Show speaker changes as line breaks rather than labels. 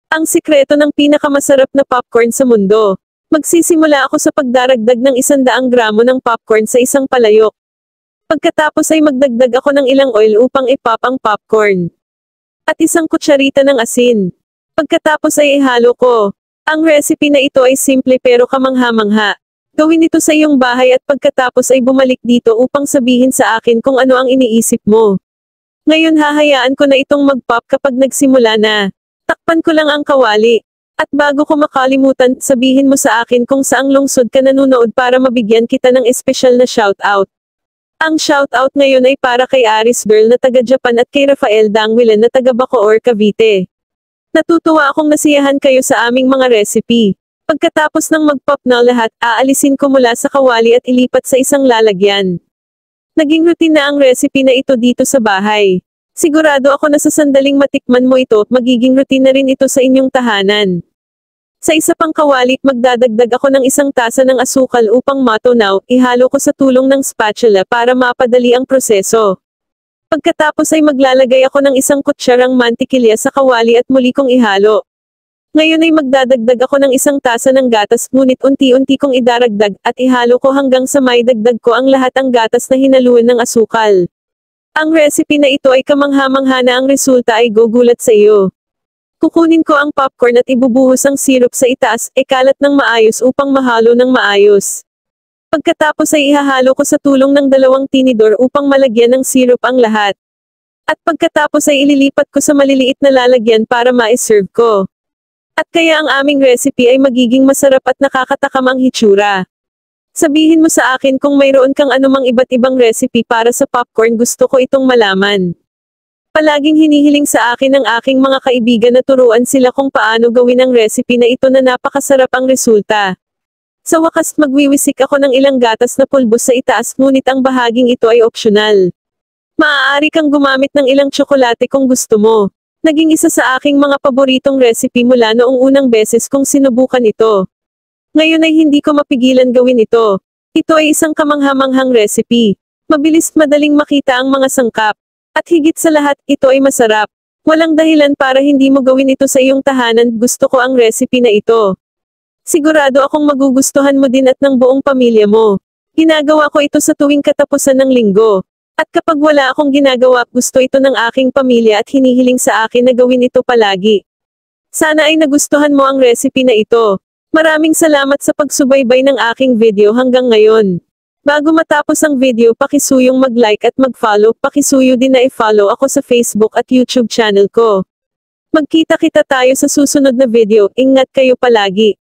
Ang sikreto ng pinakamasarap na popcorn sa mundo. Magsisimula ako sa pagdaragdag ng 100 gramo ng popcorn sa isang palayok. Pagkatapos ay magdagdag ako ng ilang oil upang i-pop ang popcorn. At isang kutsarita ng asin. Pagkatapos ay ihalo ko. Ang recipe na ito ay simple pero kamangha-mangha. Gawin ito sa iyong bahay at pagkatapos ay bumalik dito upang sabihin sa akin kung ano ang iniisip mo. Ngayon hahayaan ko na itong mag-pop kapag nagsimula na. Takpan ko lang ang kawali. At bago ko makalimutan, sabihin mo sa akin kung saang lungsod ka nanonood para mabigyan kita ng espesyal na shoutout. Ang shoutout ngayon ay para kay Aris Girl na taga Japan at kay Rafael Dangwilan na taga Bacoor, Cavite. Natutuwa akong nasiyahan kayo sa aming mga recipe. Pagkatapos ng mag-pop na lahat, aalisin ko mula sa kawali at ilipat sa isang lalagyan. Naging routine na ang recipe na ito dito sa bahay. Sigurado ako na sa sandaling matikman mo ito, magiging routine na rin ito sa inyong tahanan. Sa isa pang kawali, magdadagdag ako ng 1 tasa ng asukal upang matunaw, ihalo ko sa tulong ng spatula para mapadali ang proseso. Pagkatapos ay maglalagay ako ng 1 kutsarang mantikilya sa kawali at muli kong ihalo. Ngayon ay magdadagdag ako ng 1 tasa ng gatas, ngunit unti-unti kong idaragdag, at ihalo ko hanggang sa maidagdag ko ang lahat ang gatas na hinaluan ng asukal. Ang recipe na ito ay kamangha-mangha na ang resulta ay gugulat sa iyo. Kukunin ko ang popcorn at ibubuhos ang syrup sa itaas, ikalat ng maayos upang mahalo ng maayos. Pagkatapos ay ihahalo ko sa tulong ng 2 tinidor upang malagyan ng syrup ang lahat. At pagkatapos ay ililipat ko sa maliliit na lalagyan para ma-serve ko. At kaya ang aming recipe ay magiging masarap at nakakatakam ang hitsura. Sabihin mo sa akin kung mayroon kang anumang iba't ibang recipe para sa popcorn, gusto ko itong malaman. Palaging hinihiling sa akin ng aking mga kaibigan na turuan sila kung paano gawin ang recipe na ito na napakasarap ang resulta. Sa wakas magwiwisik ako ng ilang gatas na pulbos sa itaas, ngunit ang bahaging ito ay optional. Maaari kang gumamit ng ilang tsokolate kung gusto mo. Naging isa sa aking mga paboritong recipe mula noong unang beses kong sinubukan ito. Ngayon ay hindi ko mapigilan gawin ito. Ito ay isang kamangha-manghang recipe. Mabilis madaling makita ang mga sangkap. At higit sa lahat, ito ay masarap. Walang dahilan para hindi mo gawin ito sa iyong tahanan, gusto ko ang recipe na ito. Sigurado akong magugustuhan mo din at ng buong pamilya mo. Ginagawa ko ito sa tuwing katapusan ng linggo. At kapag wala akong ginagawa, gusto ito ng aking pamilya at hinihiling sa akin na gawin ito palagi. Sana ay nagustuhan mo ang recipe na ito. Maraming salamat sa pagsubaybay ng aking video hanggang ngayon. Bago matapos ang video, pakisuyong mag-like at mag-follow, pakisuyo din na i-follow ako sa Facebook at YouTube channel ko. Magkita-kita tayo sa susunod na video, ingat kayo palagi.